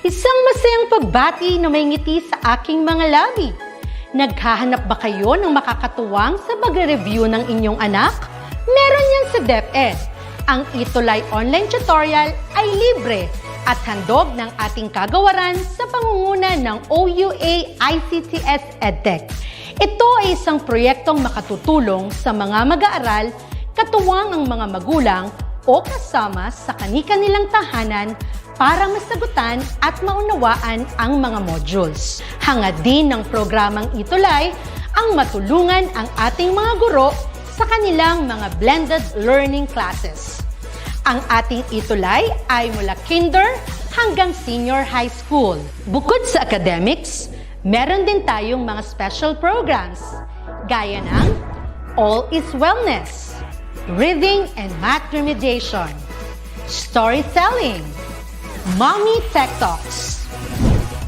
Isang masayang pagbati na may ngiti sa aking mga labi. Naghahanap ba kayo ng makakatuwang sa pag-review ng inyong anak? Meron yan sa DepEd. Ang ETUlay online tutorial ay libre at handog ng ating kagawaran sa pangunguna ng OUA ICTS EdTech. Ito ay isang proyektong makatutulong sa mga mag-aaral, katuwang ang mga magulang o kasama sa kani-kanilang tahanan para masagutan at maunawaan ang mga modules. Hangad din ng programang ETUlay ang matulungan ang ating mga guro sa kanilang mga blended learning classes. Ang ating ETUlay ay mula kinder hanggang senior high school. Bukod sa academics, meron din tayong mga special programs gaya ng All is Wellness, Reading and Math Remediation, Storytelling, Mommy Tech Talks,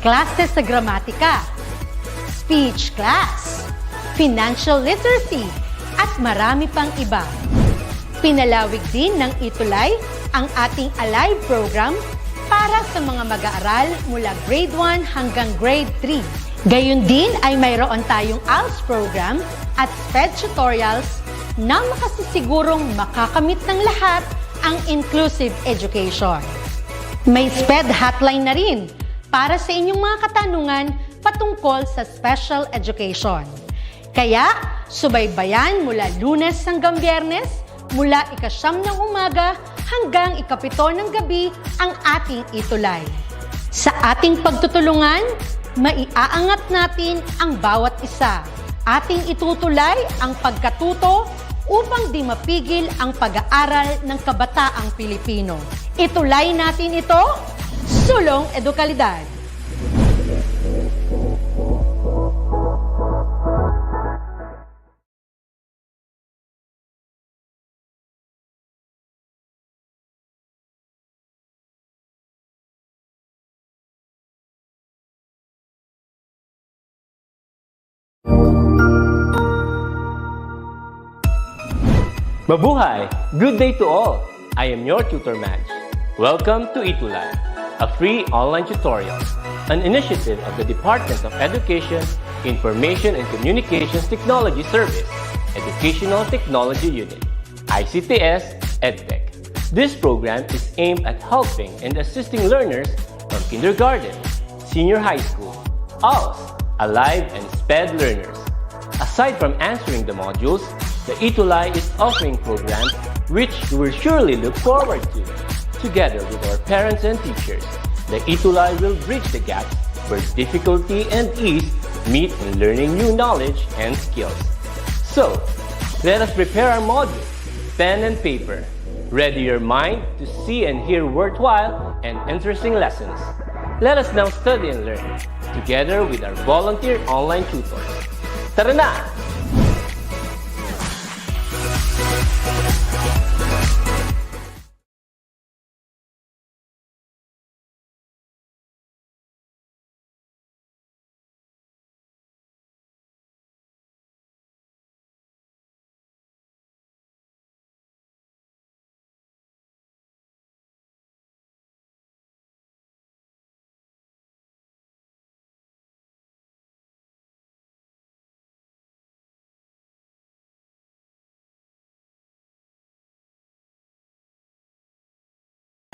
Classes sa Gramatika, Speech Class, Financial Literacy, at marami pang iba. Pinalawig din ng ETUlay ang ating Alive program para sa mga mag-aaral mula grade 1 hanggang grade 3. Gayun din ay mayroon tayong ALS program at SPED tutorials na makasisigurong makakamit ng lahat ang inclusive education. May SPED hotline na rin para sa inyong mga katanungan patungkol sa special education. Kaya, subaybayan mula Lunes hanggang Biyernes, mula 9:00 ng umaga hanggang 7:00 ng gabi ang ating ETUlay. Sa ating pagtutulungan, maiaangat natin ang bawat isa. Ating itutulay ang pagkatuto upang di mapigil ang pag-aaral ng kabataang Pilipino. Itulay natin ito, sulong edukalidad. Mabuhay! Good day to all! I am your tutor Madge. Welcome to ETUlay, a free online tutorial, an initiative of the Department of Education, Information and Communications Technology Service, Educational Technology Unit, ICTS EdTech. This program is aimed at helping and assisting learners from kindergarten, senior high school, ALS, Alive, and SPED learners. Aside from answering the modules, the ETUlay is offering programs which you will surely look forward to. Together with our parents and teachers, the ETUlay will bridge the gap where difficulty and ease meet in learning new knowledge and skills. So, let us prepare our modules, pen and paper. Ready your mind to see and hear worthwhile and interesting lessons. Let us now study and learn, together with our volunteer online tutors. Tara na!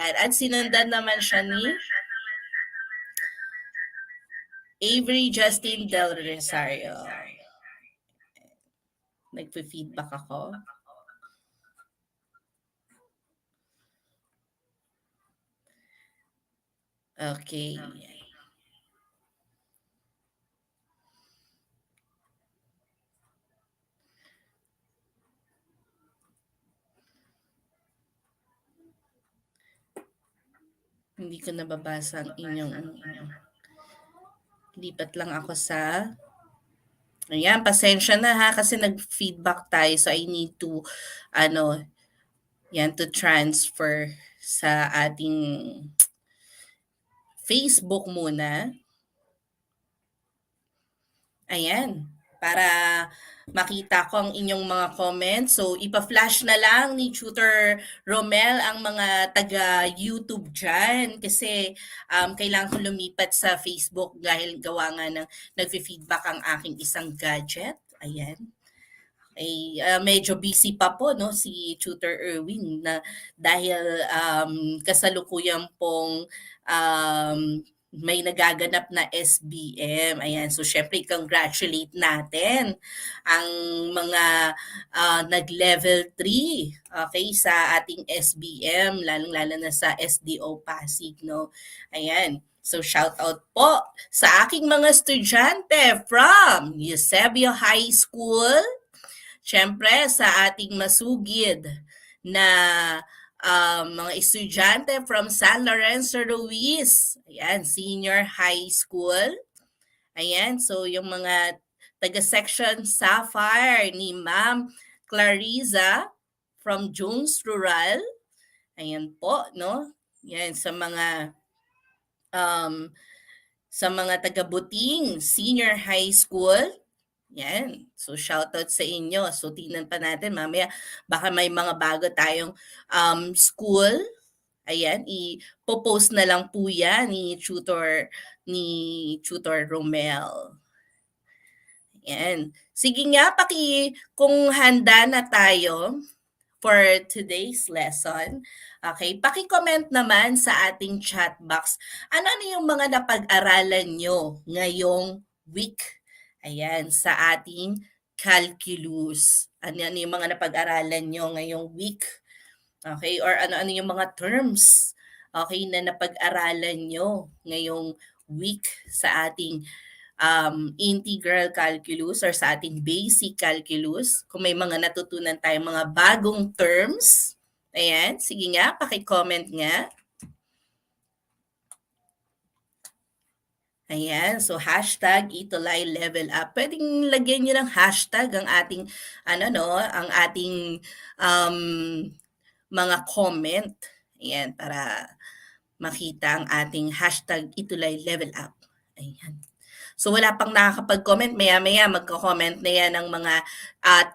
At sinundan naman siya ni Avery Justin Del Rosario. Nagpe-feedback ako. Okay. Hindi ko nababasa ang inyong lipat lang ako sa ayan, pasensya na ha kasi nag-feedback tayo so I need to to transfer sa ating Facebook muna. Ayan. para makita ko ang inyong mga comments. So, ipa-flash na lang ni Tutor Romel ang mga taga-YouTube dyan kasi kailangan ko lumipat sa Facebook dahil gawa nga ng nag-feedback ang aking isang gadget. Ayan. Ay medyo busy pa po no si Tutor Erwin na dahil kasalukuyan pong may nagaganap na SBM. Ayan, so syempre congratulate natin ang mga nag-level 3 okay sa ating SBM lalong-lalo na sa SDO Pasig no. Ayan. So shout out po sa aking mga estudyante from Eusebio High School. Siyempre sa ating masugid na mga estudyante from San Lorenzo Ruiz. Ayan, Senior High School. Ayan, so yung mga taga-section Sapphire ni Ma'am Clariza from Jones Rural. Ayan po, no? Yan, sa mga taga-Buting Senior High School. Yan. So, shoutout sa inyo. So, tingnan pa natin. Mamaya, baka may mga bago tayong school. Ayan. I-post na lang po yan ni Tutor Romel. Yan. Sige nga, kung handa na tayo for today's lesson. Okay, paki-comment naman sa ating chat box. Ano yung mga napag-aralan nyo ngayong week? Ayan, sa ating calculus. Ano yung mga napag-aralan nyo ngayong week? Okay, or ano yung mga terms okay na napag-aralan nyo ngayong week sa ating integral calculus or sa ating basic calculus. Kung may mga natutunan tayong mga bagong terms, ayan, sige nga, paki-comment nga. Ayan, so hashtag ETUlay level up. Pwedeng lagyan nyo ng hashtag ang ating, ang ating mga comment. Ayan, para makita ang ating hashtag ETUlay level up. Ayan. So wala pang nakakapag-comment, maya-maya magko-comment na yan ng mga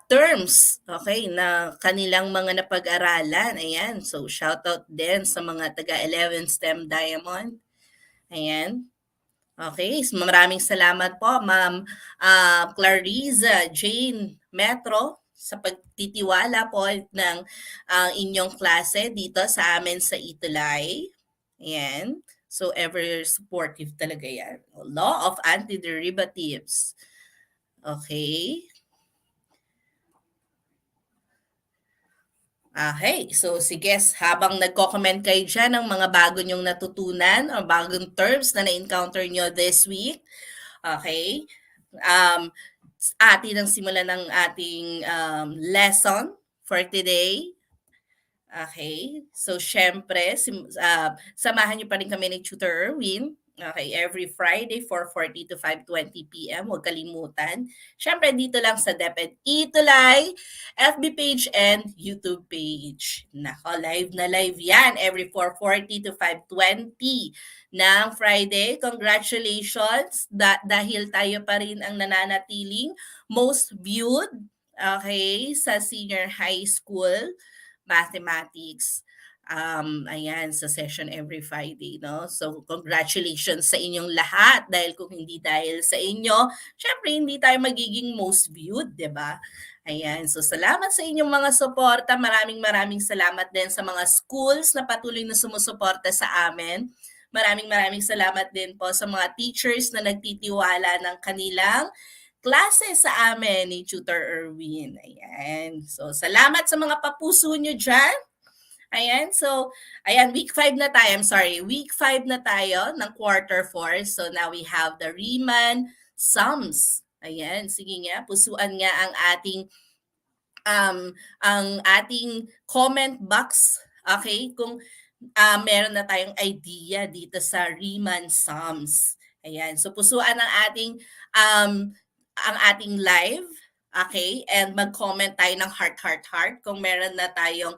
terms, okay, na kanilang mga napag-aralan. Ayan, so shoutout din sa mga taga-11 STEM Diamond. Ayan. Okay, so maraming salamat po Ma'am Clariza Jane Metro sa pagtitiwala po ng inyong klase dito sa amin sa ETUlay. Ayan. So ever supportive talaga yan. Law of antiderivatives. Okay. Okay, so sige, habang nagko-comment kayo dyan ng mga bago nyong natutunan o bagong terms na na-encounter nyo this week, okay, atin ang simulan ng ating lesson for today. Okay, so syempre, samahan niyo pa rin kami ni Tutor Erwin. Okay, every Friday, 4:40 to 5:20 p.m. Huwag kalimutan. Siyempre, dito lang sa DepEd ETUlay, FB page and YouTube page. Nako, live na live yan. Every 4:40 to 5:20 ng Friday. Congratulations! Dahil tayo pa rin ang nananatiling most viewed, okay, sa senior high school mathematics. Ayan, sa session every Friday, no? So, congratulations sa inyong lahat dahil kung hindi dahil sa inyo, syempre hindi tayo magiging most viewed, di ba? Ayan, so salamat sa inyong mga suporta. Maraming salamat din sa mga schools na patuloy na sumusuporta sa amin. Maraming salamat din po sa mga teachers na nagtitiwala ng kanilang klase sa amin ni Tutor Erwin. Ayan. So, salamat sa mga papuso nyo dyan. Ayan. So, ayan, week 5 na tayo. I'm sorry. Week 5 na tayo ng quarter 4. So, now we have the Riemann sums. Ayan. Sige nga, pusuan nga ang ating comment box. Okay? Kung meron na tayong idea dito sa Riemann sums. Ayan. So, pusuan ang ating live, okay? And mag-comment tayo ng heart kung meron na tayong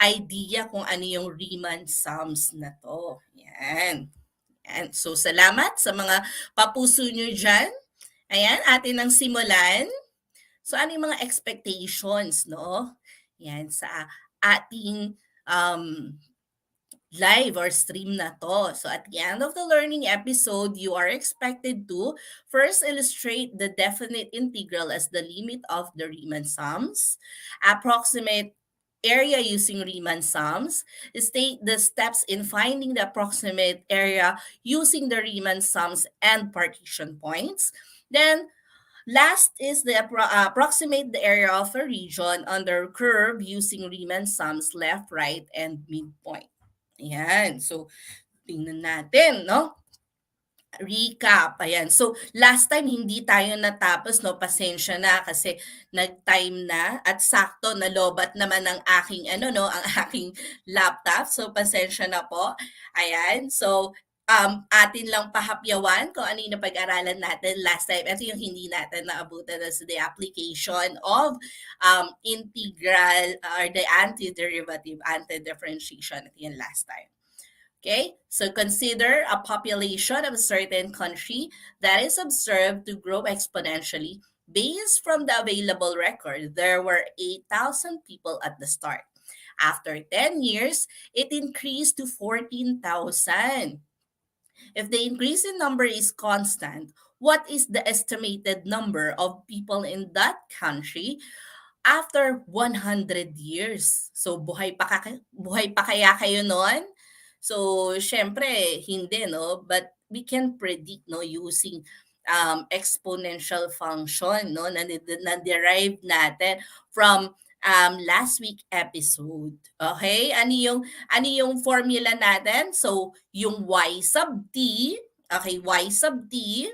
idea kung ano yung Riemann sums na to. Yan. So, salamat sa mga papuso nyo dyan. Ayan, atin ang simulan. So ano yung mga expectations, no? Yan sa ating um, live or stream na to. So at the end of the learning episode, you are expected to first illustrate the definite integral as the limit of the Riemann sums, approximate area using Riemann sums, state the steps in finding the approximate area using the Riemann sums and partition points. Then last is the approximate the area of a region under curve using Riemann sums left, right, and midpoint. Ayan. So, tingnan natin, no? Recap. Ayan. So, last time hindi tayo natapos, no? Pasensya na kasi nag-time na at sakto nalobat naman ang aking no, ang aking laptop. So, pasensya na po. Ayan. So, atin lang pahapyawan kung ano yung napag-aralan natin last time. Ito yung hindi natin naabutan as the application of integral or the antiderivative, antidifferentiation. Ito yung last time. Okay, so consider a population of a certain country that is observed to grow exponentially. Based from the available record, there were 8,000 people at the start. After 10 years, it increased to 14,000. If the increase in number is constant, what is the estimated number of people in that country after 100 years? So buhay pa kaya kayo noon? So syempre hindi, no, but we can predict, no, using exponential function, no, na derive natin from last week episode. Okay? Ano yung formula natin? So yung y sub t, okay, y sub t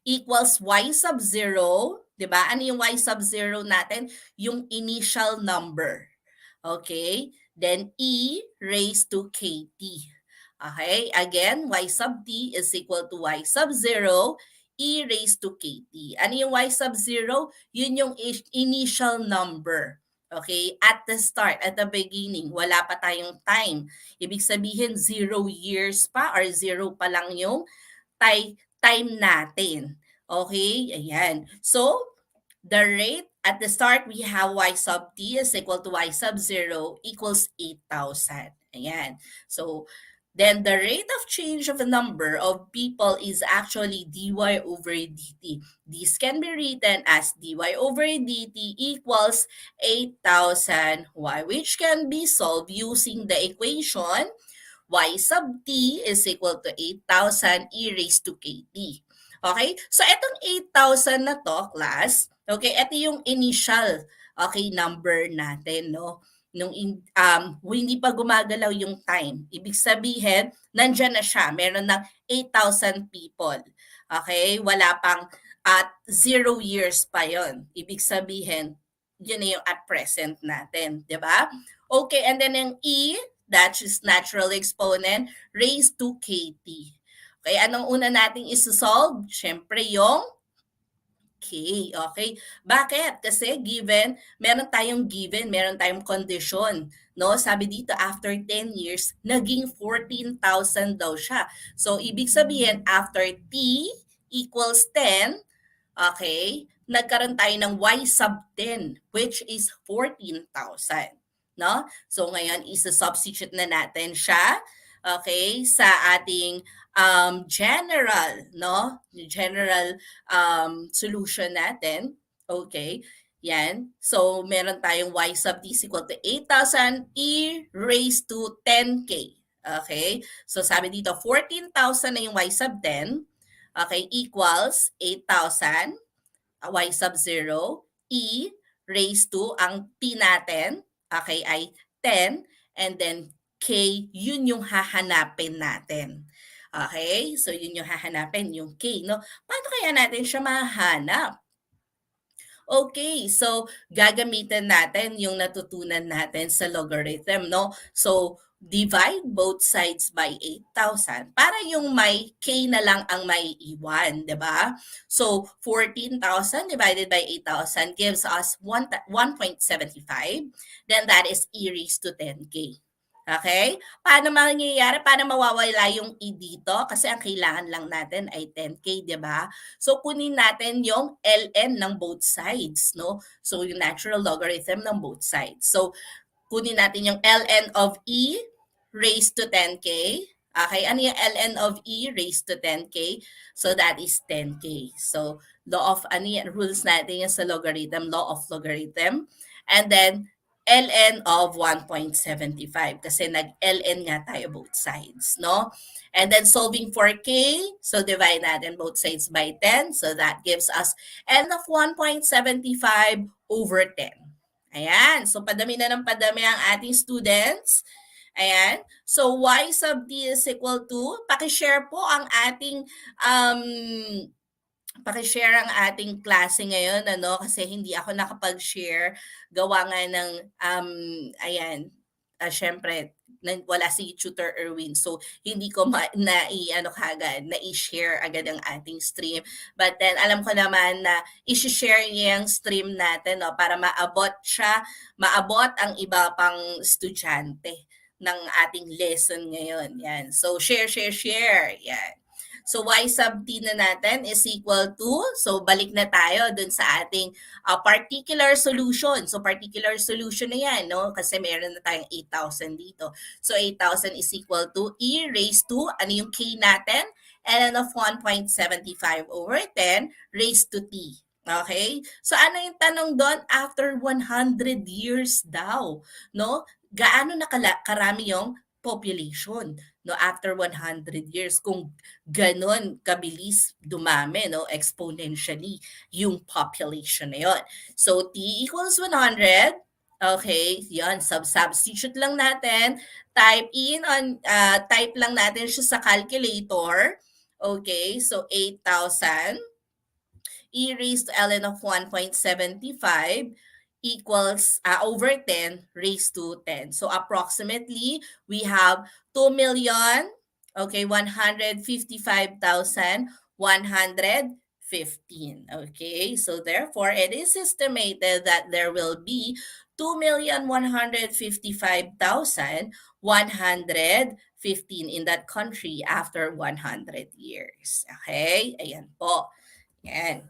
equals y sub 0, 'di ba? Ano yung y sub 0 natin? Yung initial number. Okay? Then e raised to kt. Okay? Again, y sub t is equal to y sub 0 e raised to kt. Ano yung y sub 0? Yun yung initial number. Okay? At the start, at the beginning, wala pa tayong time. Ibig sabihin, 0 years pa or 0 pa lang yung time natin. Okay? Ayan. So, the rate at the start, we have y sub t is equal to y sub 0 equals 8,000. Ayan. So, then the rate of change of the number of people is actually dy over dt. This can be written as dy over dt equals 8,000 y, which can be solved using the equation y sub t is equal to 8,000 e raised to kt. Okay? So, itong 8,000 na to, class, okay, ito yung initial, okay, number natin, no? Hindi pa gumagalaw yung time. Ibig sabihin, nandyan na siya. Meron ng 8,000 people. Okay? Wala pang at 0 years pa yon. Ibig sabihin, yun na yung at present natin. Diba? Okay, and then yung e, that is natural exponent, raised to kt. Okay, anong una nating isi-solve? Siyempre yung k. Okay? Bakit? Kasi meron tayong condition. No? Sabi dito, after 10 years, naging 14,000 daw siya. So, ibig sabihin, after t equals 10, okay, nagkaroon tayo ng y sub 10, which is 14,000. No? So, ngayon, isa-substitute na natin siya, okay, sa ating general, no? General solution natin. Okay? Yan. So, meron tayong y sub t is equal to 8,000 e raised to 10k. Okay? So, sabi dito, 14,000 na yung y sub 10. Okay? Equals 8,000 y sub 0 e raised to ang t natin, okay, ay 10, and then k, yun yung hahanapin natin. Okay? So, yun yung hahanapin, yung k, no? Paano kaya natin siya mahanap? Okay, so gagamitin natin yung natutunan natin sa logarithm, no? So, divide both sides by 8,000 para yung may k na lang ang may iwan, di ba? So, 14,000 divided by 8,000 gives us 1.75. Then that is e raised to 10k. Okay? Paano mangyayari? Paano mawawala yung E dito? Kasi ang kailangan lang natin ay 10K, di ba? So, kunin natin yung ln ng both sides, no? So, yung natural logarithm ng both sides. So, kunin natin yung ln of E raised to 10K. Okay, ano yung ln of E raised to 10K? So, that is 10K. So, law of, ano yan, rules natin yung sa logarithm, law of logarithm. And then, ln of 1.75 kasi nag-ln nga tayo both sides, no? And then solving for k, so divide natin both sides by 10. So that gives us ln of 1.75 over 10. Ayan. So padami na ng padami ang ating students. Ayan. So y sub t is equal to, pakishare po ang ating um, paki-share ang ating klase ngayon kasi hindi ako nakapag-share gawa nga ng ayan syempre wala si Tutor Erwin so hindi ko kagad na-share agad ang ating stream, but then alam ko naman na i-share niya yung stream natin para maabot ang iba pang estudyante ng ating lesson ngayon. Yan, so share yan. So y sub t na natin is equal to, so balik na tayo dun sa ating particular solution. So particular solution na yan, no? Kasi meron na tayong 8,000 dito. So 8,000 is equal to e raised to, ano yung k natin? ln of 1.75 over 10 raised to t. Okay? So ano yung tanong doon? After 100 years daw, no? Gaano na karami yung population, no, after 100 years, kung ganon kabilis dumami, no, exponentially yung population na yon. So t equals 100. Okay, yan, substitute lang natin, type lang natin siya sa calculator. Okay, so 8,000 e raised to ln of 1.75 equals over 10 raised to 10. So approximately, we have 2,155,115. Okay, so therefore, it is estimated that there will be 2,155,115 in that country after 100 years. Okay, ayan po. Yan.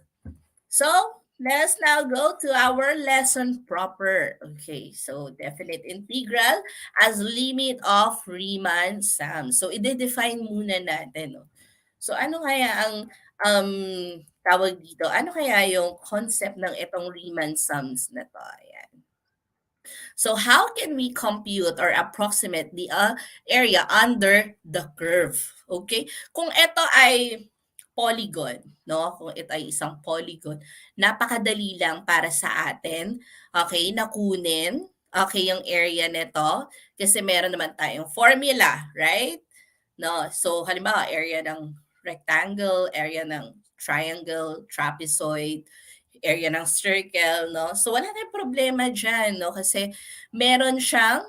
So, let us now go to our lesson proper. Okay, so definite integral as limit of Riemann sum. So, i-define muna natin. No? So, ano kaya ang tawag dito? Ano kaya yung concept ng itong Riemann sums na to? Ayan. So, how can we compute or approximate the area under the curve? Okay? Kung ito ay polygon, no? Kung ito ay isang polygon, napakadali lang para sa atin, okay, na kunin, okay, yung area nito kasi meron naman tayong formula, right? No? So, halimbawa, area ng rectangle, area ng triangle, trapezoid, area ng circle, no? So, wala tayong problema dyan, no? Kasi meron siyang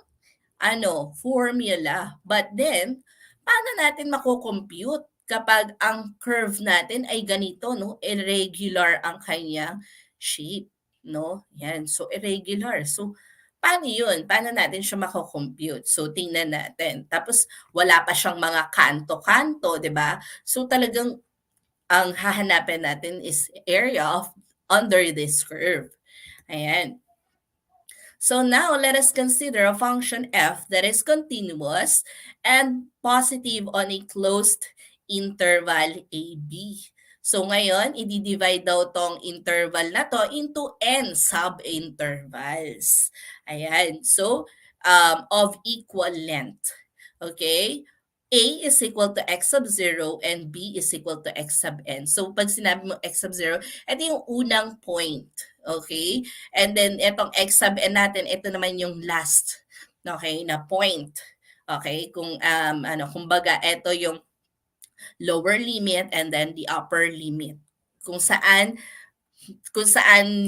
formula. But then, paano natin mako-compute kapag ang curve natin ay ganito, no? Irregular ang kanyang shape, no? Yan. So, irregular. So, paano yun? Paano natin siya mako-compute? So, tingnan natin. Tapos, wala pa siyang mga kanto-kanto, di ba? So, talagang ang hahanapin natin is area of under this curve. Ayan. So now let us consider a function f that is continuous and positive on a closed interval AB. So ngayon, i-divide daw tong interval na to into n sub-intervals. Ayan. So, of equal length. Okay? A is equal to x sub 0 and B is equal to x sub n. So, pag sinabi mo x sub 0, ito yung unang point. Okay? And then, itong x sub n natin, ito naman yung last, okay, na point. Okay? Kumbaga, ito yung lower limit and then the upper limit. Kung saan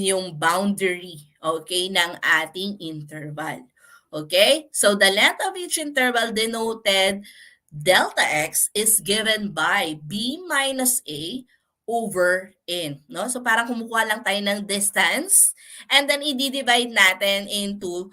yung boundary, okay, ng ating interval. Okay? So, the length of each interval denoted delta x is given by b minus a over n. No? So, parang kumukuha lang tayo ng distance and then i-divide natin into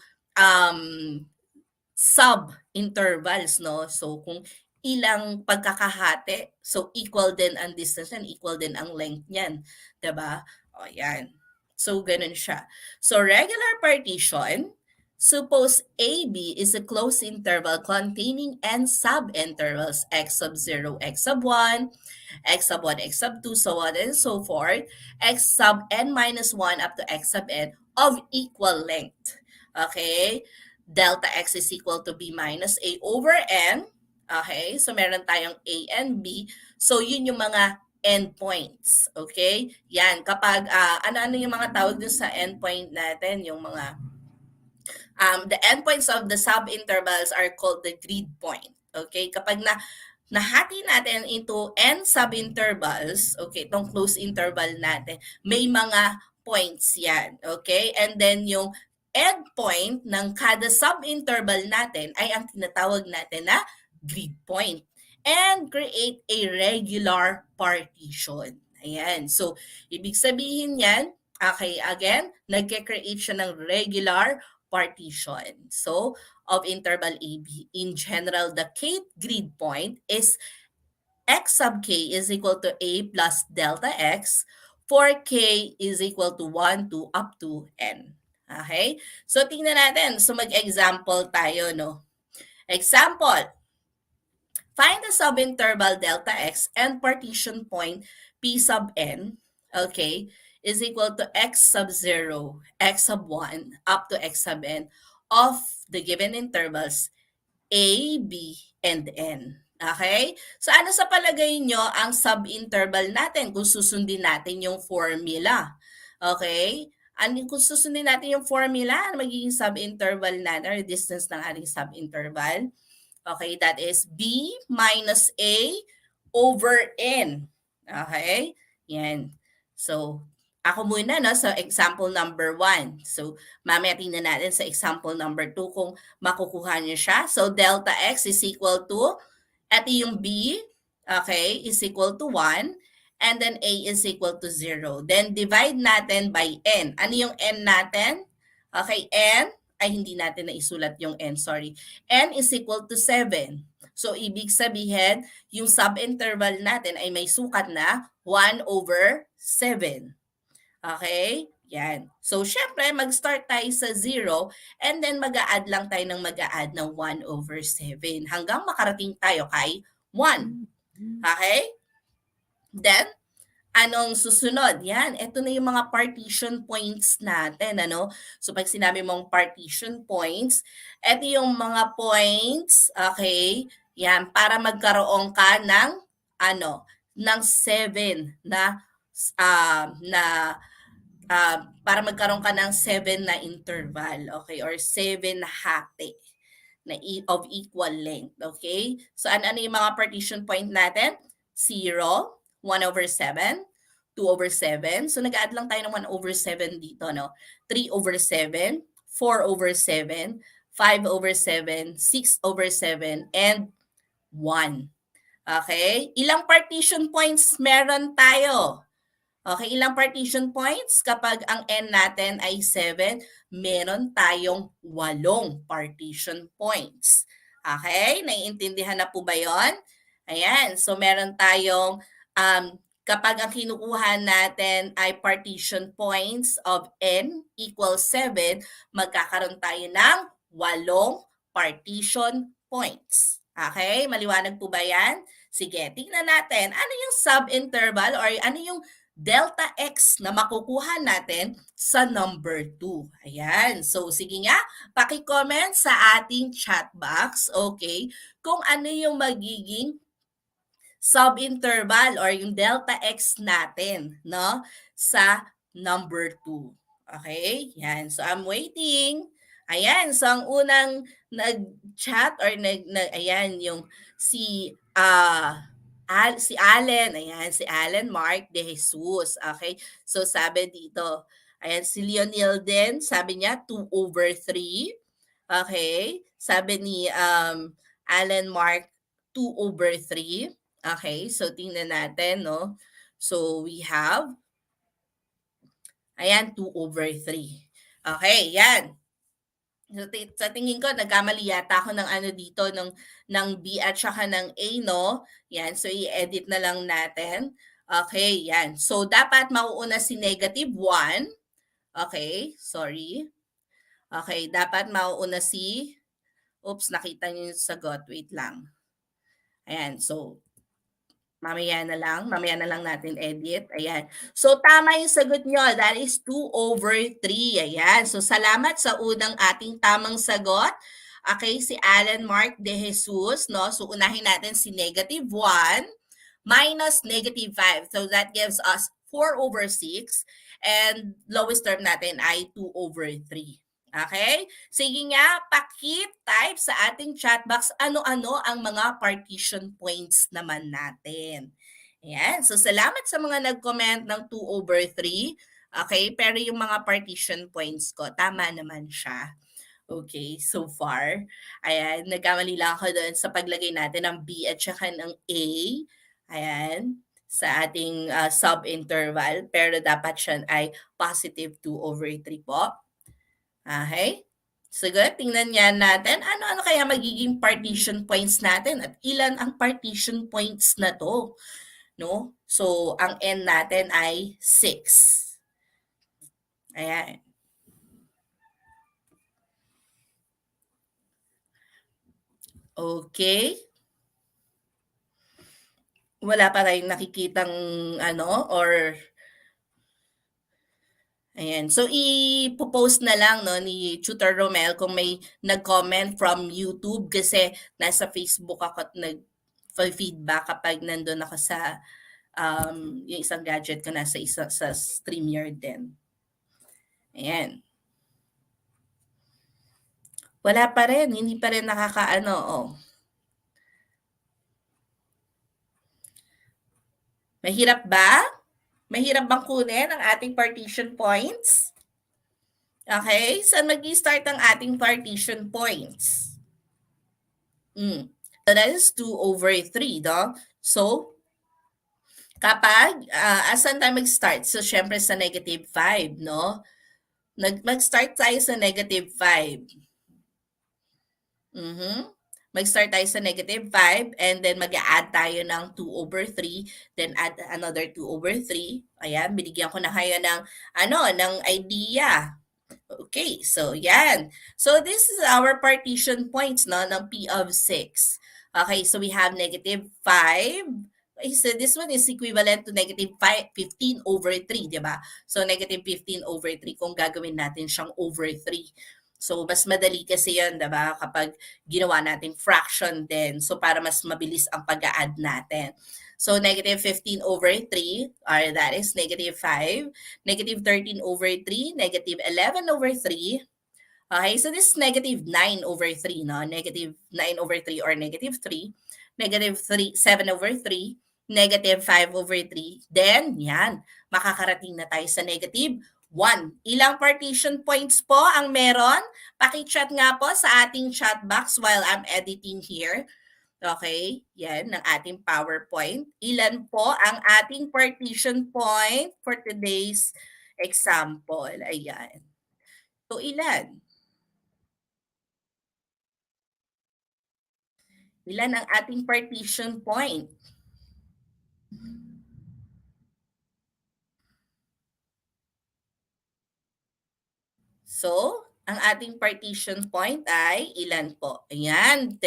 sub-intervals, no? So, kung ilang pagkakahati, so equal din ang distance niyan, equal din ang length niyan. 'Di ba? O, yan. So, ganun siya. So, regular partition, suppose AB is a closed interval containing n sub-intervals x sub 0, x sub 1, x sub 1, x sub 2, so on and so forth, x sub n minus 1 up to x sub n of equal length. Okay? Delta x is equal to b minus a over n. Okay? So, meron tayong a and b. So, yun yung mga endpoints. Okay? Yan. Kapag, ano-ano yung mga tawag dun sa endpoint natin? Yung mga, the endpoints of the sub-intervals are called the grid point. Okay? Kapag nahati natin into n sub-intervals, okay, itong close interval natin, may mga points yan, okay? And then yung endpoint ng kada sub-interval natin ay ang tinatawag natin na grid point and create a regular partition. Ayan. So, ibig sabihin yan, okay, again, nagke-create siya ng regular partition. So, of interval AB. In general, the kth grid point is x sub k is equal to a plus delta x for k is equal to 1 to up to n. Okay? So, tingnan natin. So, mag-example tayo, no? Example, find the subinterval delta x and partition point p sub n, okay, is equal to x sub 0, x sub 1, up to x sub n of the given intervals A, B, and N. Okay? So ano sa palagay nyo ang sub-interval natin kung susundin natin yung formula? Okay? Kung susundin natin yung formula, ano magiging sub-interval natin or distance ng ating sub-interval? Okay, that is B minus A over N. Okay? Yan. So, ako muna no, sa example number 1. So, mamaya tingnan natin sa example number 2 kung makukuha niyo siya. So, delta x is equal to, ito yung B, okay, is equal to 1. And then A is equal to 0. Then, divide natin by N. Ano yung N natin? Okay, N, ay hindi natin naisulat yung N, sorry. N is equal to 7. So, ibig sabihin, yung sub-interval natin ay may sukat na 1 over 7. Okay? Yan. So, syempre, mag-start tayo sa 0 and then mag-a-add lang tayo ng mag-a-add ng 1 over 7 hanggang makarating tayo kay 1. Okay? Then, anong susunod? Yan, ito na yung mga partition points natin, ano? So, pag sinabi mong partition points, ito yung mga points, okay? Yan, para magkaroon ka ng, ng 7 para magkaroon ka ng 7 na interval, okay? Or 7 na hati of equal length, okay? So, ano yung mga partition point natin? 0, 1 over 7, 2 over 7. So, nag-add lang tayo ng 1 over 7 dito, no? 3 over 7, 4 over 7, 5 over 7, 6 over 7, and 1. Okay? Ilang partition points meron tayo? Okay, ilang partition points? Kapag ang n natin ay 7, meron tayong 8 partition points. Okay? Naiintindihan na po ba yon? Ayan. So, meron tayong, kapag ang kinukuha natin ay partition points of n equals 7, magkakaroon tayo ng 8 partition points. Okay? Maliwanag po ba yan? Sige, tingnan natin. Ano yung sub-interval or ano yung delta x na makukuha natin sa number 2. Ayan. So, sige nga, paki-comment sa ating chat box, okay, kung ano yung magiging sub-interval or yung delta x natin, no, sa number 2. Okay? Yan. So, I'm waiting. Ayan. So, ang unang nag-chat or ayan, yung si Allen, ayan, si Allen Mark de Jesus. Okay? So, sabi dito, ayan, si Lionel din, sabi niya 2 over 3. Okay? Sabi ni Allen Mark, 2 over 3. Okay? So, tingnan natin, no? So, we have, ayan, 2 over 3. Okay, yan. Sa tingin ko nagkamali yata ako ng ano dito ng B at saka ng A, no? Yan, so i-edit na lang natin. Okay, yan. So dapat mauuna si -1. Okay, sorry. Okay, dapat mauuna si oops, nakita niyo yung sagot. Wait lang. Ayan, so mamaya na lang natin edit. Ayan. So tama yung sagot nyo. That is 2/3. Ayan. So salamat sa unang ating tamang sagot. Okay, si Alan Mark De Jesus, no? So unahin natin si -1 minus -5. So that gives us 4/6 and lowest term natin ay 2/3. Okay? Sige nga, paki-type sa ating chat box ano-ano ang mga partition points naman natin. Ayan. So, salamat sa mga nag-comment ng 2/3. Okay? Pero yung mga partition points ko, tama naman siya. Okay, so far. Ayan, nagkamali lang ako doon sa paglagay natin ng B at saka ng A. Ayan, sa ating sub-interval. Pero dapat siya ay positive 2/3 po. Okay? So good, tingnan niya natin ano-ano kaya magiging partition points natin at ilan ang partition points na to, no? So ang n natin ay 6. Ayan. Okay. Wala pa tayong nakikitang ano or ayan. So, ipo-post na lang no, ni Tutor Romel kung may nag-comment from YouTube kasi nasa Facebook ako at nag-feedback kapag nandun ako sa yung isang gadget ko nasa sa StreamYard din. Ayan. Wala pa rin. Hindi pa rin nakakaano. Oh. Mahirap ba? Mahirap bang kunin ang ating partition points? Okay, saan mag-i-start ang ating partition points? So that is 2/3, no? So, kapag, asan tayo mag-start? So, syempre sa -5, no? Mag-start tayo sa -5. Mag-start tayo sa -5 and then mag-a-add tayo ng 2/3, then add another 2/3. Ayan, binigyan ko na kayo ng, ng idea. Okay, so yan. So this is our partition points no, ng P of 6. Okay, so we have -5. So this one is equivalent to -15/3, di ba? So -15/3 kung gagawin natin siyang over 3. So mas madali kasi yan, di ba? Kapag ginawa natin fraction din. So para mas mabilis ang pag-add natin. So -15/3, or that is -5, -13/3, -11/3. Okay, so this is -9/3, no? -9/3 or -3, -7/3, -5/3. Then, yan, makakarating na tayo sa -1. Ilang partition points po ang meron? Paki-chat nga po sa ating chat box while I'm editing here. Okay, yan, ng ating PowerPoint. Ilan po ang ating partition point for today's example? Ayan. So, ilan? Ilan ang ating partition point? So, ang ating partition point ay ilan po? Ayan.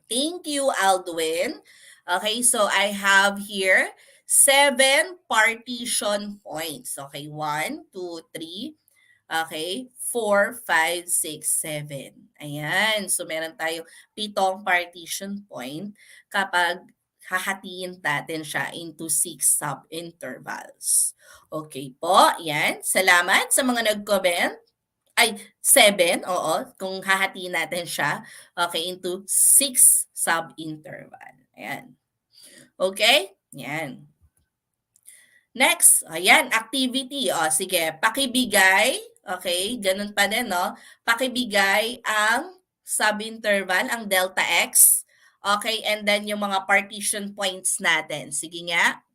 Thank you, Aldwin. Okay, so I have here 7 partition points. Okay, 1, 2, 3, okay, 4, 5, 6, 7. Ayan. So, meron tayo 7 partition point kapag hahatiin natin siya into 6 sub-intervals. Okay po, yan. Salamat sa mga nag-comment. Ay, 7, oo, kung hahatiin natin siya, okay, into 6 sub-interval. Ayan. Okay? Yan. Next, ayan, activity. O, sige, pakibigay. Okay, ganun pa din, no? Pakibigay ang sub-interval, ang delta x. Okay, and then yung mga partition points natin. Sige nga.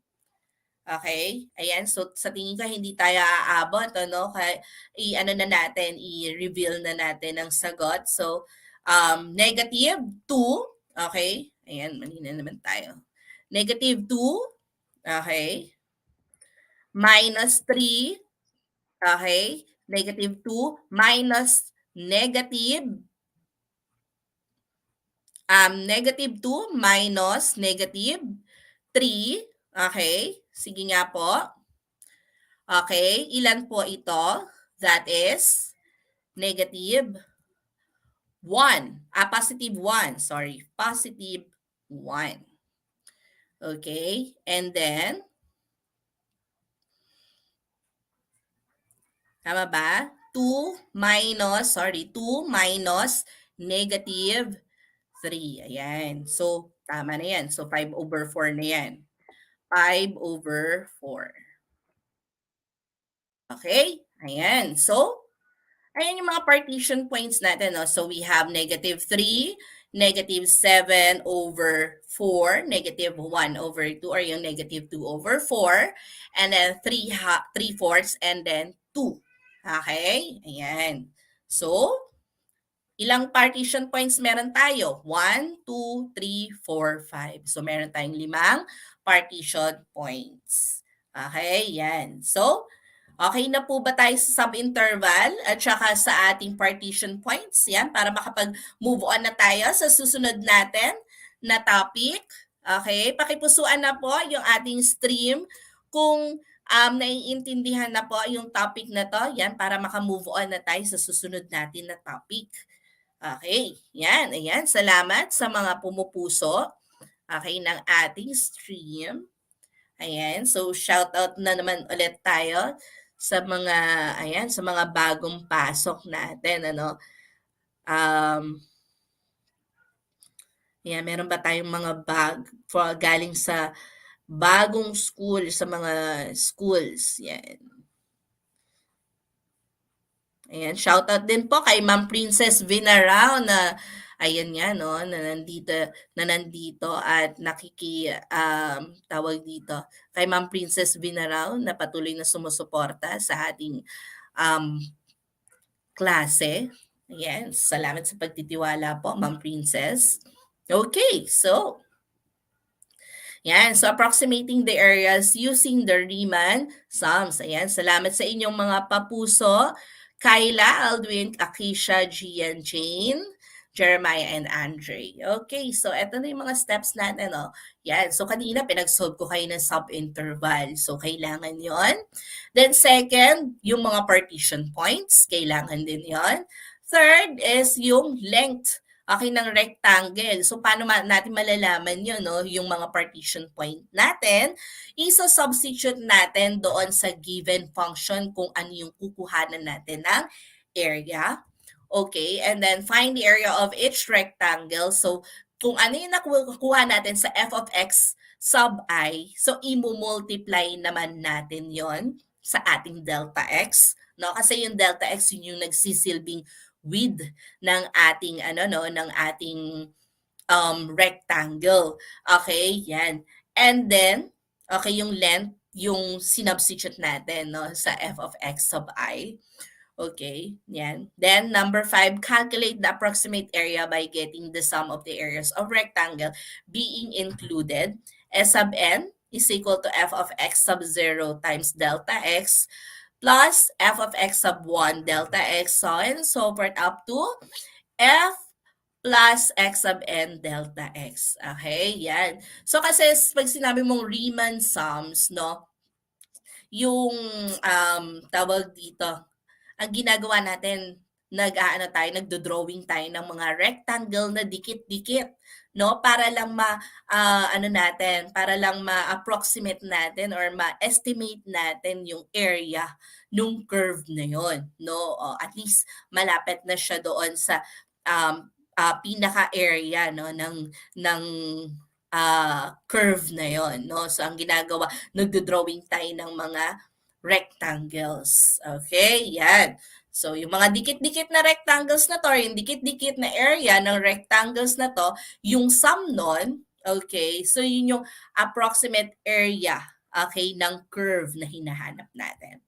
Okay? Ayan, so sa tingin ko hindi tayo aabot, ano? Kaya i-ano na natin, i-reveal na natin ang sagot. So, negative 2, okay? Ayan, mali na naman tayo. Negative 2, okay? Minus 3, okay? Negative 2 minus negative negative 2 minus negative 3. Okay? Sige nga po. Okay, ilan po ito? That is negative 1. Positive 1. Sorry, positive 1. Okay, and then, tama ba? 2 minus negative 3. Ayan. So, tama na yan. So, 5/4 na yan. 5/4. Okay? Ayan. So, ayan yung mga partition points natin. No? So, we have negative 3, negative 7/4, negative 1/2, or yung negative 2/4, and then 3/4, and then 2. Okay? Ayan. So, ilang partition points meron tayo? 1, 2, 3, 4, 5. So, meron tayong 5 partition points. Okay, yan. So, okay na po ba tayo sa sub-interval at saka sa ating partition points? Yan, para makapag-move on na tayo sa susunod natin na topic. Okay, pakipusuan na po yung ating stream kung naiintindihan na po yung topic na to. Yan, para maka-move on na tayo sa susunod natin na topic. Okay, yan, ayan. Salamat sa mga pumupuso, okay, ng ating stream. Ayan, so shout out na naman ulit tayo sa mga, ayan, sa mga bagong pasok natin, ano. Ayan, meron ba tayong mga galing sa bagong school, sa mga schools, yan. Ayan, shoutout din po kay Ma'am Princess Vinarao na ayan nga no, na nandito at tawag dito kay Ma'am Princess Vinarao na patuloy na sumusuporta sa ating klase. Ayan, salamat sa pagtitiwala po, Ma'am Princess. Okay, so yan, so approximating the areas using the Riemann sums. Ayan, salamat sa inyong mga papuso. Kyla, Aldwin, Akisha, Gian, Jane, Jeremiah, and Andre. Okay, so eto na yung mga steps natin. Oh. Yan, so kanina pinag-solve ko kayo ng sub-interval. So kailangan yon. Then second, yung mga partition points, kailangan din yon. Third is yung length ng rectangle. So, paano natin malalaman yun, no? Yung mga partition point natin, iso-substitute natin doon sa given function kung ano yung kukuhanan natin ng area. Okay, and then find the area of each rectangle. So, kung ano yung nakuha natin sa f of x sub I, so i-multiply naman natin yon sa ating delta x. No? Kasi yung delta x yun yung nagsisilbing width ng ating rectangle. Okay, yan. And then, okay, yung length, yung sinubstitute natin no, sa f of x sub I. Okay, yan. Then, number 5, calculate the approximate area by getting the sum of the areas of rectangle being included. S sub n is equal to f of x sub 0 times delta x plus f of x sub 1 delta x, so and so forth up to f plus x sub n delta x. Okay, yan. So kasi pag sinabi mong Riemann sums, no, yung tawag dito, ang ginagawa natin, nagdo-drawing tayo ng mga rectangle na dikit-dikit, no? Para lang para lang ma-approximate natin or ma-estimate natin yung area nung curve na yon, no? At least malapit na siya doon sa pinaka-area no ng curve na yon, no? So ang ginagawa, nagdo-drawing tayo ng mga rectangles. Okay, yan. So, yung mga dikit-dikit na rectangles na to, yung dikit-dikit na area ng rectangles na to, yung sum nun, okay, so yun yung approximate area, okay, ng curve na hinahanap natin.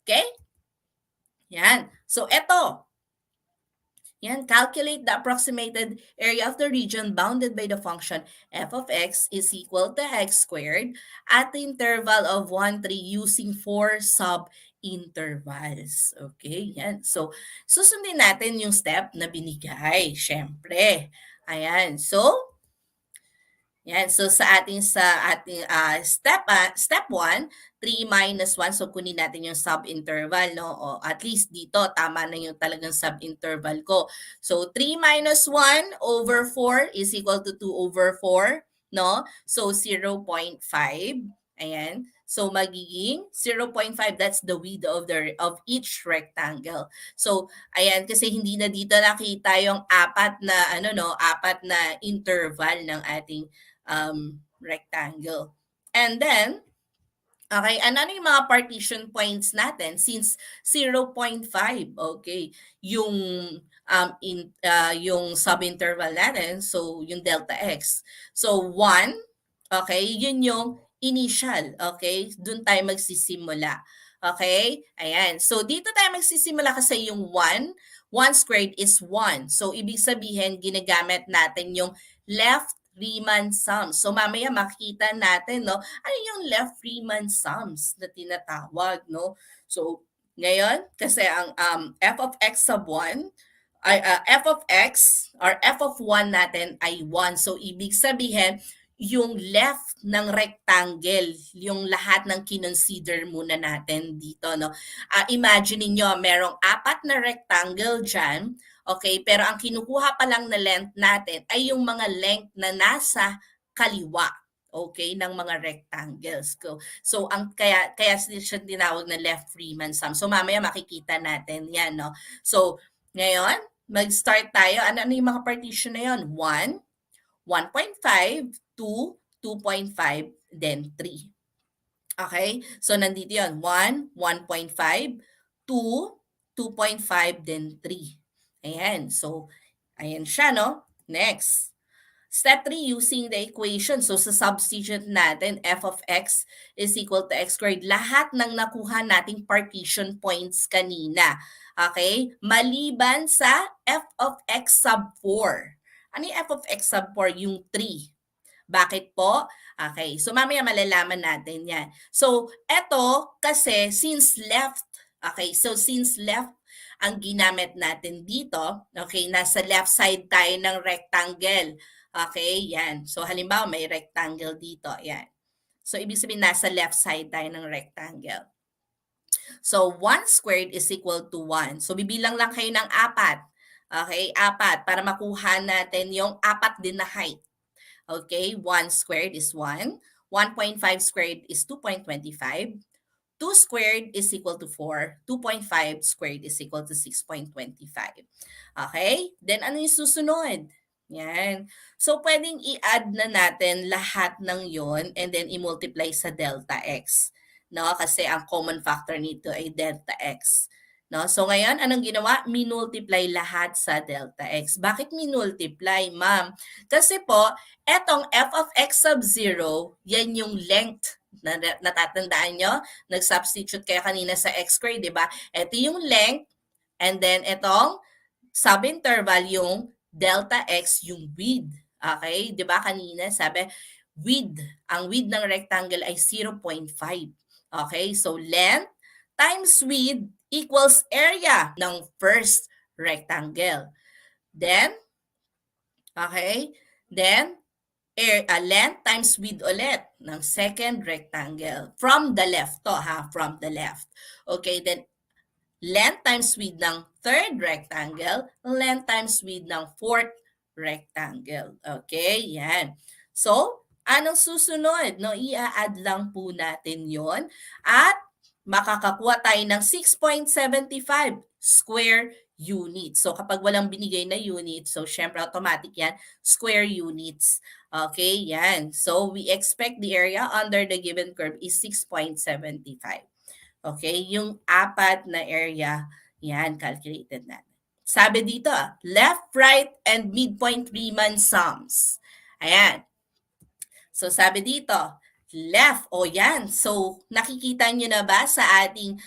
Okay? Yan. So, eto. Yan, calculate the approximated area of the region bounded by the function f of x is equal to x squared at the interval of 1, 3 using 4 sub-intervals. Okay, yan. So, susundin natin yung step na binigay, syempre. Ayan, so, yan. So sa ating step 1, 3 minus 1. So kunin natin yung sub-interval, no? O at least dito tama na yung talagang sub-interval ko. So 3 minus 1 over 4 is equal to 2 over 4, no? So 0.5. Ayan. So magiging 0.5, that's the width of each rectangle. So ayan, kasi hindi na dito nakita yung apat na interval ng ating rectangle. And then, okay, ano yung mga partition points natin since 0.5, okay, yung yung subinterval natin, so yung delta x. So 1, okay, yun yung initial, okay? Doon tayo magsisimula. Okay? Ayan. So dito tayo magsisimula kasi yung 1 squared is 1. So ibig sabihin ginagamit natin yung left Riemann sums. So mamaya makikita natin, no, ano yung left Riemann sums na tinatawag, no? So ngayon, kasi ang f of x sub 1 ay f of x or f of 1 natin ay 1. So ibig sabihin yung left ng rectangle, yung lahat ng kinonsider muna natin dito, no? Imagine niyo merong 4 na rectangle diyan. Okay, pero ang kinukuha pa lang na length natin ay yung mga length na nasa kaliwa, okay, ng mga rectangles ko. So ang kaya siya tinawag na left Riemann sum. So mamaya makikita natin 'yan, no. So ngayon, mag-start tayo. Ano yung mga partition na 'yon? 1, 1.5, 2, 2.5, then 3. Okay? So nandito 'yon. 1, 1.5, 2, 2.5, then 3. Ayan. So, ayan siya, no? Next. Step 3, using the equation. So, sa substitute natin, f of x is equal to x squared. Lahat ng nakuha nating partition points kanina. Okay? Maliban sa f of x sub 4. Ano yung f of x sub 4? Yung 3. Bakit po? Okay. So, mamaya malalaman natin yan. So, eto kasi since left, okay, so since left ang ginamit natin dito, okay, nasa left side tayo ng rectangle. Okay, yan. So halimbawa may rectangle dito, yan. So ibig sabihin nasa left side tayo ng rectangle. So 1 squared is equal to 1. So bibilang lang kayo ng 4. Okay, 4 para makuha natin yung 4 din na height. Okay, 1 squared is 1. 1.5 squared is 2.25. 2 squared is equal to 4. 2.5 squared is equal to 6.25. Okay? Then ano yung susunod? Yan. So, pwedeng i-add na natin lahat ng yon and then i-multiply sa delta x. No? Kasi ang common factor nito ay delta x. No? So, ngayon, anong ginawa? Minultiply lahat sa delta x. Bakit minultiply, ma'am? Kasi po, etong f of x sub 0, yan yung length. Natatandaan nyo? Nag-substitute kayo kanina sa x squared, di ba? Ito yung length, and then itong subinterval yung delta x, yung width. Okay? Di ba kanina sabi, width. Ang width ng rectangle ay 0.5. Okay? So, length times width equals area ng first rectangle. Then, okay? Then, length times width ulit ng second rectangle. From the left to, from the left. Okay, then length times width ng third rectangle, length times width ng fourth rectangle. Okay, yan. So, anong susunod? No, i-add lang po natin yon at makakakuha tayo ng 6.75 square units. So, kapag walang binigay na unit, so syempre automatic yan, square units. Okay, yan. So, we expect the area under the given curve is 6.75. Okay, yung 4 na area, yan, calculated natin. Sabi dito, left, right, and midpoint Riemann sums. Ayan. So, sabi dito, left. O yan. So, nakikita nyo na ba sa ating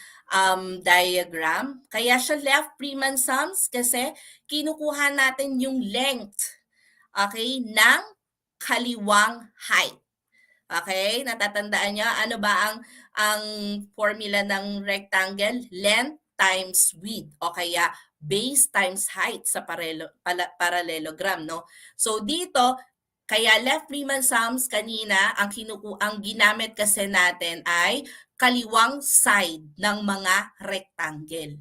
diagram? Kaya siya left Riemann sums kasi kinukuha natin yung length, okay, ng kaliwang height. Okay? Natatandaan niyo ano ba ang formula ng rectangle? Length times width o kaya base times height sa parallelogram, no? So dito, kaya left Riemann sums kanina, ang ginamit kasi natin ay kaliwang side ng mga rectangle.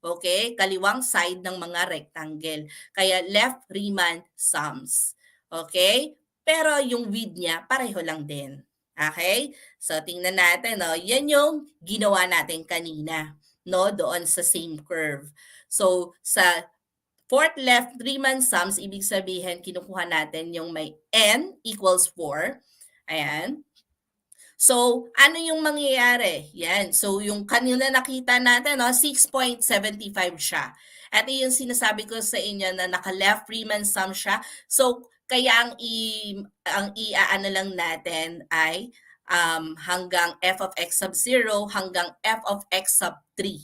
Okay? Kaliwang side ng mga rectangle. Kaya left Riemann sums. Okay? Pero yung width niya, pareho lang din. Okay? So, tingnan natin. No? Yan yung ginawa natin kanina. No? Doon sa same curve. So, sa fourth left Riemann sums, ibig sabihin, kinukuha natin yung may n equals 4. Ayan. So, ano yung mangyayari? Yan. So, yung kanina nakita natin, no, 6.75 siya. At yung sinasabi ko sa inyo na naka-left Riemann sum siya. So, kaya ang iaano lang natin ay hanggang f of x sub 0 hanggang f of x sub 3.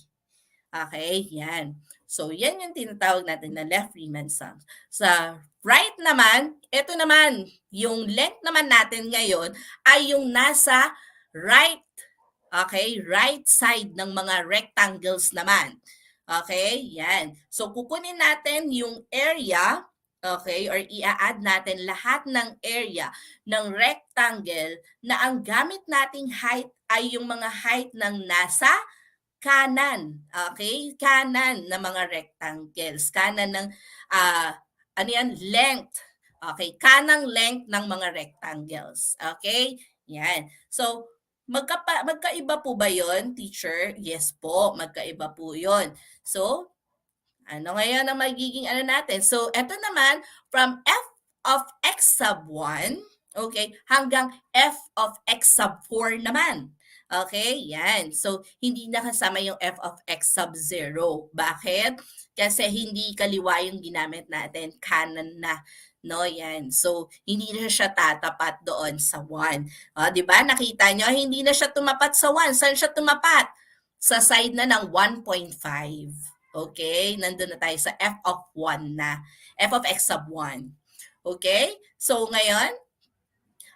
Okay, yan. So, yan yung tinatawag natin na left Riemann sum. Sa right naman, ito naman, yung length naman natin ngayon ay yung nasa right, okay, right side ng mga rectangles naman. Okay, yan. So, kukunin natin yung area, okay, or i-add natin lahat ng area ng rectangle na ang gamit nating height ay yung mga height ng nasa kanan, okay? Kanan ng mga rectangles. Kanan ng, ano yan? Length. Okay, kanang length ng mga rectangles. Okay? Yan. So, magkaiba po ba yon, teacher? Yes po, magkaiba po yon. So, ano ngayon ang magiging ano natin? So, eto naman, from f of x sub 1, okay, hanggang f of x sub 4 naman. Okay, yan. So, hindi nakasama yung f of x sub 0. Bakit? Kasi hindi kaliwa yung ginamit natin, kanan na. No, yan. So, hindi na siya tatapat doon sa 1. Di ba? Nakita nyo, hindi na siya tumapat sa 1. Saan siya tumapat? Sa side na ng 1.5. Okay? Nandun na tayo sa f of 1 na. F of x sub 1. Okay? So, ngayon,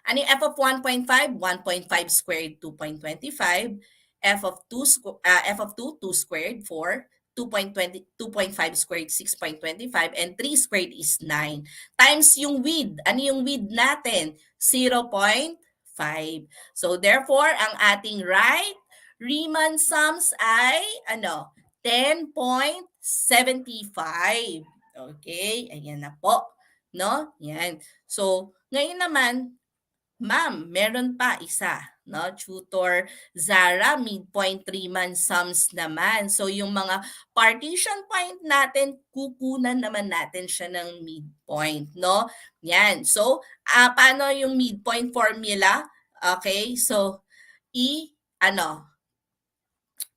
ano yung f of 1.5? 1.5 squared, 2.25. F of 2, 2 squared, 4. 2.5 squared, 6.25. And 3 squared is 9. Times yung width. Ano yung width natin? 0.5. So, therefore, ang ating right Riemann sums ay, 10.75. Okay? Ayan na po. No? Yan. So, ngayon naman, ma'am, meron pa isa, no? Tutor Zara, midpoint Riemann sums naman. So, yung mga partition point natin, kukunan naman natin siya ng midpoint, no? Yan. So, paano yung midpoint formula? Okay, so,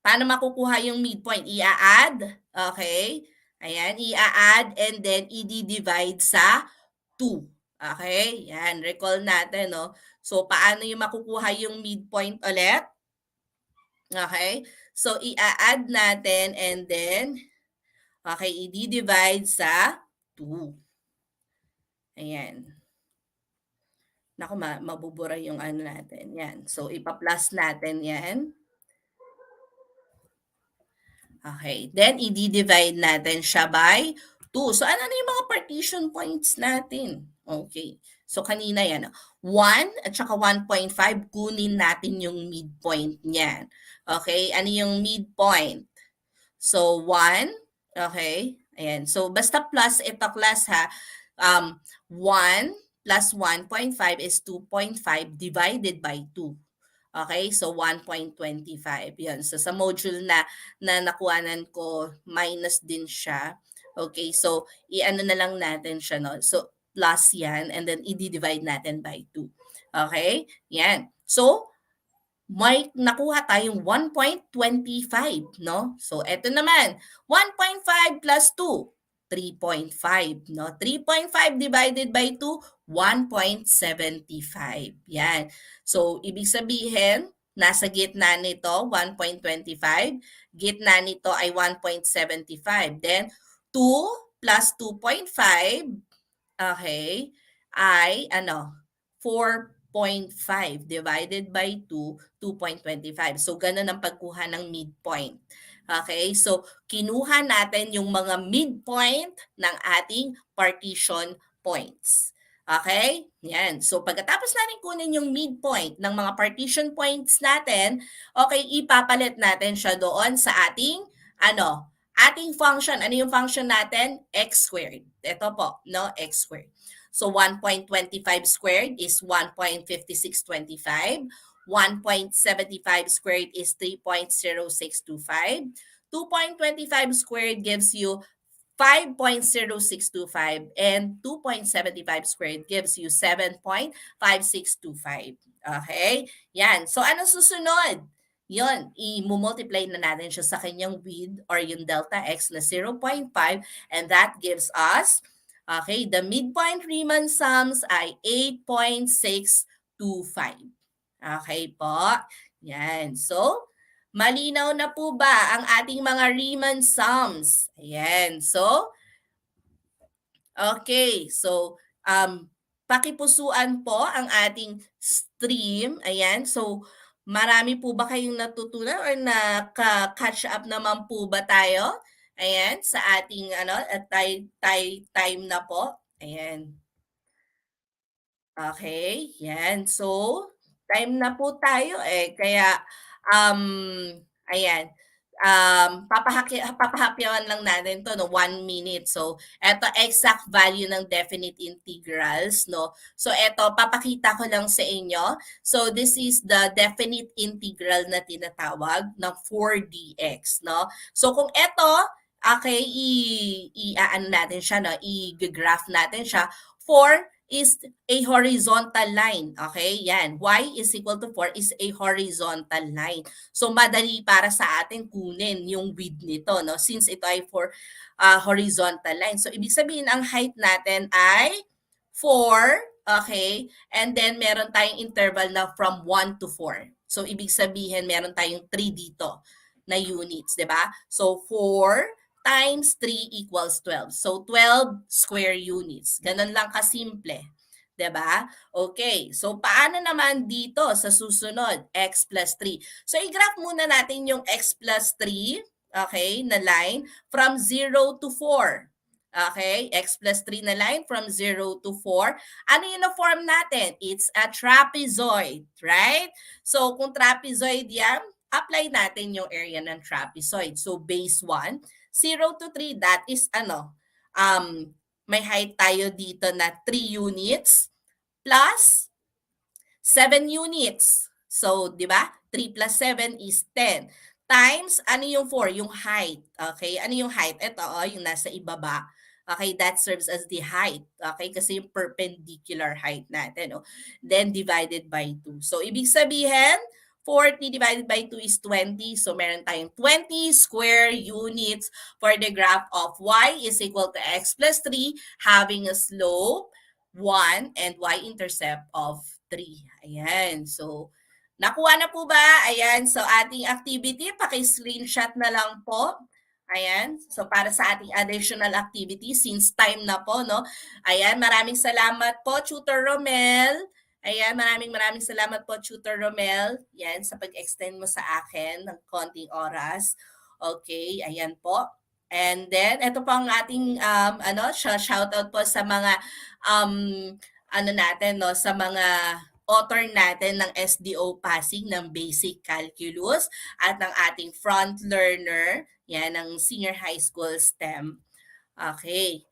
paano makukuha yung midpoint? I-add, okay? Ayan, i-add and then i-divide sa 2. Okay, yan. Recall natin, no? So, paano yung makukuha yung midpoint ulit? Okay, so i-add natin and then, okay, i-divide sa 2. Ayan. Naku, mabubura yung ano natin. Yan. So, ipa-plus natin yan. Okay, then i-divide natin siya by 2. So, ano na yung mga partition points natin? Okay. So, kanina yan. 1 at saka 1.5, kunin natin yung midpoint niyan. Okay. Ano yung midpoint? So, 1. Okay. Ayan. So, basta plus ito class ha. 1 plus 1.5 is 2.5 divided by 2. Okay, so 1.25. Yan. So sa module na nakuhanan ko, minus din siya. Okay, so i-ano na lang natin siya, no? So plus yan and then i-divide natin by 2. Okay? Yan. So may nakuha tayong 1.25, no? So eto naman, 1.5 plus 2. 3.5, no? 3.5 divided by 2, 1.75. Yan. So, ibig sabihin, nasa gitna nito, 1.25. Gitna nito ay 1.75. Then, 2 plus 2.5, okay, ay 4.5 divided by 2, 2.25. So, ganun ang pagkuha ng midpoint. Okay, so kinuha natin yung mga midpoint ng ating partition points. Okay? Yan. So pagkatapos natin kunin yung midpoint ng mga partition points natin, okay, ipapalit natin siya doon sa ating function. Ano yung function natin? X squared. Ito po, no? X squared. So 1.25 squared is 1.5625. 1.75 squared is 3.0625. 2.25 squared gives you 5.0625 and 2.75 squared gives you 7.5625. Okay? Yan. So, ano susunod? Yun, i-multiply na natin siya sa kanyang width or yung delta x na 0.5 and that gives us, okay, the midpoint Riemann sums ay 8.625. Okay po? Yan. So, malinaw na po ba ang ating mga Riemann sums? Ayan. So, okay. So, pakipusuan po ang ating stream. Ayan. So, marami po ba kayong natutunan or naka-catch up naman po ba tayo? Ayan, sa ating time na po. Ayan. Okay, yan. So, time na po tayo eh. Kaya, ayan, papahapyawan lang natin to no, 1 minute. So, eto exact value ng definite integrals, no? So, eto, papakita ko lang sa inyo. So, this is the definite integral na tinatawag ng 4dx, no? So, kung eto, okay, i-ano natin siya, no? I-graph natin siya. 4 is a horizontal line. Okay, yan. Y is equal to 4 is a horizontal line. So, madali para sa atin kunin yung width nito, no? Since ito ay for horizontal line. So, ibig sabihin, ang height natin ay 4, okay? And then, meron tayong interval na from 1 to 4. So, ibig sabihin, meron tayong 3 dito na units, di ba? So, 4 times 3 equals 12. So, 12 square units. Ganun lang kasimple. Diba? Okay. So, paano naman dito sa susunod? X plus 3. So, i-graph muna natin yung x plus 3, okay, na line from 0 to 4. Okay? X plus 3 na line from 0 to 4. Ano yung na-form natin? It's a trapezoid, right? So, kung trapezoid yan, apply natin yung area ng trapezoid. So, base 1, 0 to 3, that is may height tayo dito na 3 units plus 7 units. So, di ba? 3 plus 7 is 10. Times, ano yung 4? Yung height. Okay? Ano yung height? Ito, yung nasa ibaba. Okay, that serves as the height. Okay, kasi yung perpendicular height natin. Oh. Then, divided by 2. So, ibig sabihin, 40 divided by 2 is 20. So, meron tayong 20 square units for the graph of y is equal to x plus 3 having a slope 1 and y-intercept of 3. Ayan. So, nakuha na po ba? Ayan. So, ating activity, paki-screenshot na lang po. Ayan. So, para sa ating additional activity, since time na po, no? Ayan. Maraming salamat po, Tutor Romel. Ayan, maraming salamat po, Tutor Romel. Yan, sa pag-extend mo sa akin ng konting oras. Okay, ayan po. And then, ito po ang ating, shoutout po sa mga, natin, no, sa mga author natin ng SDO Passing ng Basic Calculus at ng ating front learner, yan, ng Senior High School STEM. Okay.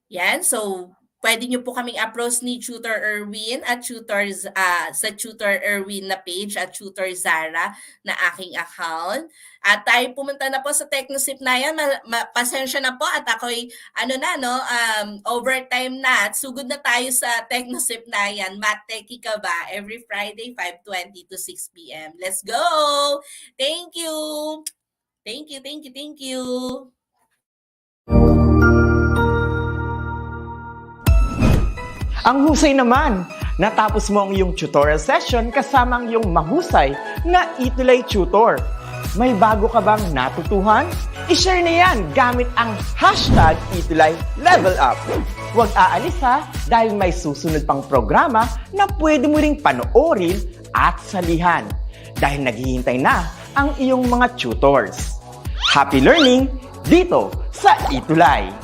Yan, so, pwede nyo po kaming approach ni Tutor Erwin at sa Tutor Erwin na page at Tutor Zara na aking account. At tayo pumunta na po sa Technosip na yan. Pasensya na po at ako'y overtime na. At sugod na tayo sa Technosip na yan. Math Techie ka ba? Every Friday, 5:20 to 6 p.m. Let's go! Thank you! Thank you! Ang husay naman! Natapos mo ang iyong tutorial session kasama ang iyong mahusay na ETUlay tutor. May bago ka bang natutuhan? I-share na yan gamit ang hashtag ETUlay Level Up. Huwag aalis ha, dahil may susunod pang programa na pwede mo ring panoorin at salihan. Dahil naghihintay na ang iyong mga tutors. Happy learning dito sa ETUlay!